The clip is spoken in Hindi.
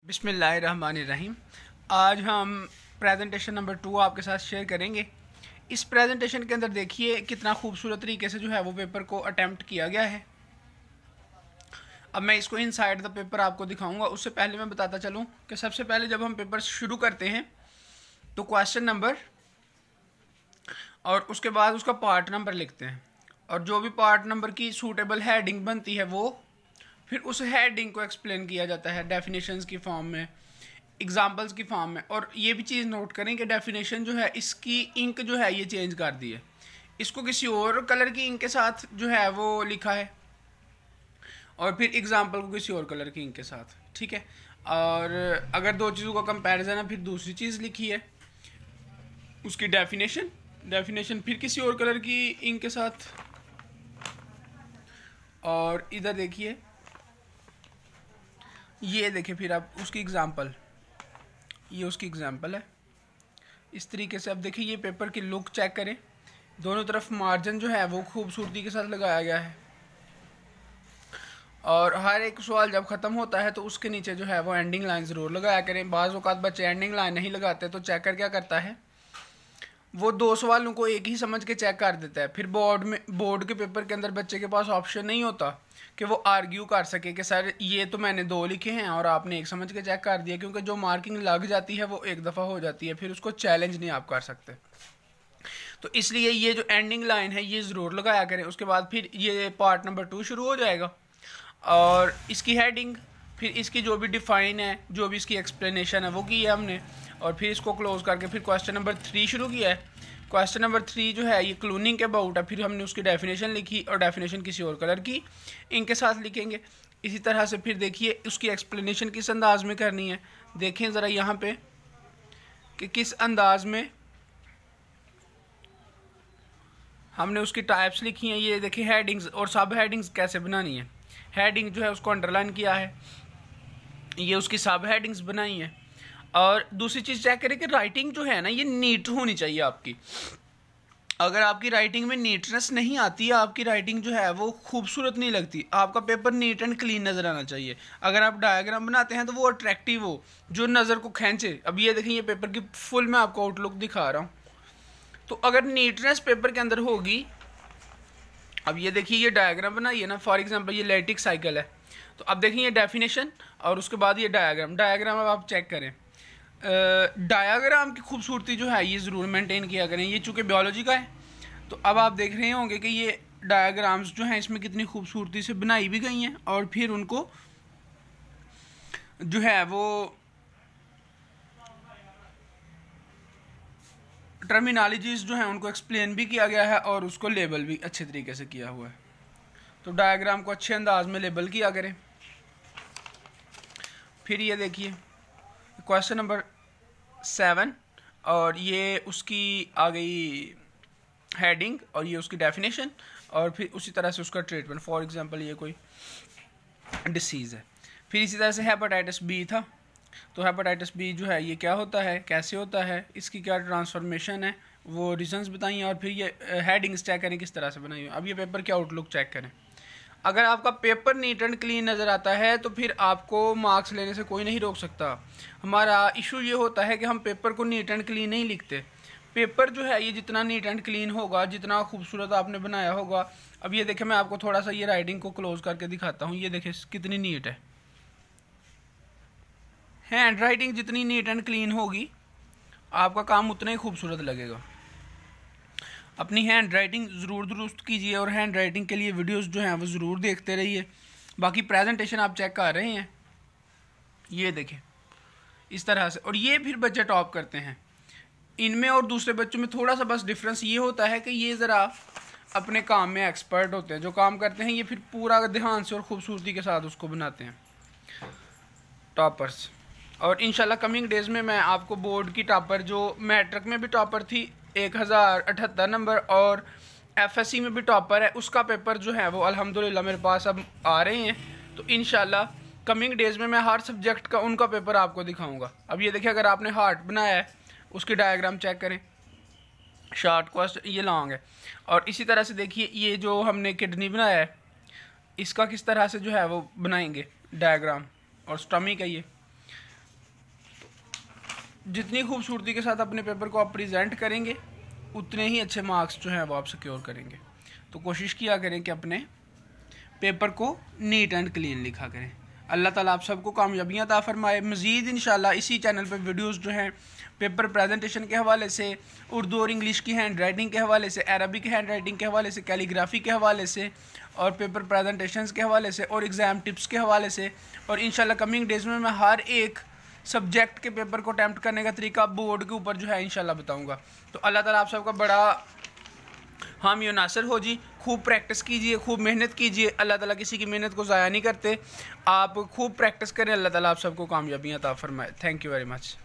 बिस्मिल्लाहिर्रहमानिर्रहीम। आज हम प्रेजेंटेशन नंबर 2 आपके साथ शेयर करेंगे। इस प्रेजेंटेशन के अंदर देखिए कितना खूबसूरत तरीके से जो है वो पेपर को अटेम्प्ट किया गया है। अब मैं इसको इनसाइड द पेपर आपको दिखाऊंगा। उससे पहले मैं बताता चलूं कि सबसे पहले जब हम पेपर शुरू करते हैं तो क्वेश्चन नंबर और उसके बाद उसका पार्ट नंबर लिखते हैं, और जो भी पार्ट नंबर की सूटेबल हेडिंग बनती है वो फिर उस हेडिंग को एक्सप्लेन किया जाता है डेफिनेशंस की फॉर्म में, एग्जांपल्स की फॉर्म में। और ये भी चीज़ नोट करें कि डेफिनेशन जो है इसकी इंक जो है ये चेंज कर दी है, इसको किसी और कलर की इंक के साथ जो है वो लिखा है और फिर एग्जांपल को किसी और कलर की इंक के साथ, ठीक है। और अगर दो चीज़ों का कंपैरिजन है फिर दूसरी चीज़ लिखी है, उसकी डेफिनेशन फिर किसी और कलर की इंक के साथ। और इधर देखिए, ये देखिए फिर आप उसकी एग्जांपल, ये उसकी एग्जांपल है। इस तरीके से अब देखिए ये पेपर की लुक चेक करें, दोनों तरफ मार्जिन जो है वो खूबसूरती के साथ लगाया गया है। और हर एक सवाल जब ख़त्म होता है तो उसके नीचे जो है वो एंडिंग लाइन ज़रूर लगाया करें। बाज़ औक़ात बच्चे एंडिंग लाइन नहीं लगाते तो चेकर क्या करता है, वो दो सवालों को एक ही समझ के चेक कर देता है। फिर बोर्ड के पेपर के अंदर बच्चे के पास ऑप्शन नहीं होता कि वो आर्ग्यू कर सके कि सर ये तो मैंने दो लिखे हैं और आपने एक समझ के चेक कर दिया, क्योंकि जो मार्किंग लग जाती है वो एक दफ़ा हो जाती है, फिर उसको चैलेंज नहीं आप कर सकते। तो इसलिए ये जो एंडिंग लाइन है ये ज़रूर लगाया करें। उसके बाद फिर ये पार्ट नंबर 2 शुरू हो जाएगा और इसकी हेडिंग, फिर इसकी जो भी डिफ़ाइन है, जो भी इसकी एक्सप्लेनेशन है वो की है हमने, और फिर इसको क्लोज करके फिर क्वेश्चन नंबर 3 शुरू किया है। क्वेश्चन नंबर 3 जो है ये क्लूनिंग के अबाउट है, फिर हमने उसकी डेफिनेशन लिखी और डेफिनेशन किसी और कलर की इनके साथ लिखेंगे। इसी तरह से फिर देखिए उसकी एक्सप्लेनेशन किस अंदाज में करनी है। देखें ज़रा यहाँ पे कि किस अंदाज में हमने उसकी टाइप्स लिखी हैं। ये देखिए हेडिंग्स और सब हेडिंग्स कैसे बनानी है। हेडिंग जो है उसको अंडरलाइन किया है, ये उसकी सब हेडिंग्स बनाई है। और दूसरी चीज़ चेक करें कि राइटिंग जो है ना ये नीट होनी चाहिए आपकी। अगर आपकी राइटिंग में नीटनेस नहीं आती है, आपकी राइटिंग जो है वो खूबसूरत नहीं लगती। आपका पेपर नीट एंड क्लीन नज़र आना चाहिए। अगर आप डायग्राम बनाते हैं तो वो अट्रैक्टिव हो, जो नज़र को खींचे। अब ये देखें, ये पेपर की फुल मैं आपको आउटलुक दिखा रहा हूँ। तो अगर नीटनेस पेपर के अंदर होगी, अब ये देखिए ये डायग्राम बनाइए ना, फॉर एग्जाम्पल ये लैटिक साइकिल है, तो अब देखिए ये डेफिनेशन और उसके बाद ये डायग्राम अब आप चेक करें। डायग्राम की खूबसूरती जो है ये ज़रूर मेंटेन किया करें। ये चूँकि बायोलॉजी का है तो अब आप देख रहे होंगे कि ये डायग्राम्स जो हैं इसमें कितनी खूबसूरती से बनाई भी गई हैं, और फिर उनको जो है वो टर्मिनोलॉजीज़ जो हैं उनको एक्सप्लेन भी किया गया है और उसको लेबल भी अच्छे तरीके से किया हुआ है। तो डायग्राम को अच्छे अंदाज में लेबल किया करें। फिर ये देखिए क्वेश्चन नंबर 7 और ये उसकी आ गई हेडिंग और ये उसकी डेफिनेशन और फिर उसी तरह से उसका ट्रीटमेंट। फॉर एग्जांपल ये कोई डिसीज़ है। फिर इसी तरह से हेपेटाइटिस बी था, तो हेपेटाइटिस बी जो है ये क्या होता है, कैसे होता है, इसकी क्या ट्रांसफॉर्मेशन है, वो रीजंस बताइए, और फिर ये हेडिंग्स चेक करें किस तरह से बनाई। अब ये पेपर की आउटलुक चेक करें। अगर आपका पेपर नीट एंड क्लीन नज़र आता है तो फिर आपको मार्क्स लेने से कोई नहीं रोक सकता। हमारा इशू ये होता है कि हम पेपर को नीट एंड क्लीन नहीं लिखते। पेपर जो है ये जितना नीट एंड क्लीन होगा, जितना खूबसूरत आपने बनाया होगा। अब ये देखें, मैं आपको थोड़ा सा ये राइटिंग को क्लोज करके दिखाता हूँ। ये देखें कितनी नीट है। हैंड राइटिंग जितनी नीट एंड क्लीन होगी आपका काम उतना ही खूबसूरत लगेगा। अपनी हैंड राइटिंग ज़रूर दुरुस्त कीजिए और हैंड राइटिंग के लिए वीडियोस जो हैं वो ज़रूर देखते रहिए। बाकी प्रेजेंटेशन आप चेक कर रहे हैं, ये देखें इस तरह से। और ये फिर बच्चे टॉप करते हैं। इनमें और दूसरे बच्चों में थोड़ा सा बस डिफरेंस ये होता है कि ये ज़रा अपने काम में एक्सपर्ट होते हैं। जो काम करते हैं ये फिर पूरा ध्यान से और ख़ूबसूरती के साथ उसको बनाते हैं, टॉपर्स। और इंशाल्लाह कमिंग डेज़ में मैं आपको बोर्ड की टॉपर, जो मैट्रिक में भी टॉपर थी 1078 नंबर और एफएससी में भी टॉपर है, उसका पेपर जो है वो अल्हम्दुलिल्लाह मेरे पास अब आ रहे हैं। तो इंशाल्लाह कमिंग डेज़ में मैं हर सब्जेक्ट का उनका पेपर आपको दिखाऊंगा। अब ये देखिए, अगर आपने हार्ट बनाया है उसकी डायग्राम चेक करें, शॉर्ट क्वेश्चन ये लॉन्ग है। और इसी तरह से देखिए ये जो हमने किडनी बनाया है इसका किस तरह से जो है वो बनाएंगे डायग्राम, और स्टमी का ये जितनी खूबसूरती के साथ अपने पेपर को आप प्रेजेंट करेंगे उतने ही अच्छे मार्क्स जो हैं वो आप सिक्योर करेंगे। तो कोशिश किया करें कि अपने पेपर को नीट एंड क्लीन लिखा करें। अल्लाह ताला आप सबको कामयाबियाँ अता फरमाए। मज़ीद इंशाल्लाह इसी चैनल पर वीडियोस जो हैं पेपर प्रेजेंटेशन के हवाले से, उर्दू और इंग्लिश की हैंड राइटिंग के हवाले से, अरबिक हैंड राइटिंग के हवाले से, कैलीग्राफी के हवाले से और पेपर प्रेजेंटेशंस के हवाले से और एग्ज़ाम टिप्स के हवाले से, और इंशाल्लाह कमिंग डेज़ में मैं हर एक सब्जेक्ट के पेपर को अटैम्प्ट करने का तरीका बोर्ड के ऊपर जो है इंशाल्लाह बताऊँगा। तो अल्लाह ताला आप सबका बड़ा हामी और नासिर हो जी। खूब प्रैक्टिस कीजिए, खूब मेहनत कीजिए। अल्लाह ताला किसी की मेहनत को ज़ाया नहीं करते। आप खूब प्रैक्टिस करें, अल्लाह ताला आप सबको कामयाबियाँ अता फरमाए। Thank you very much.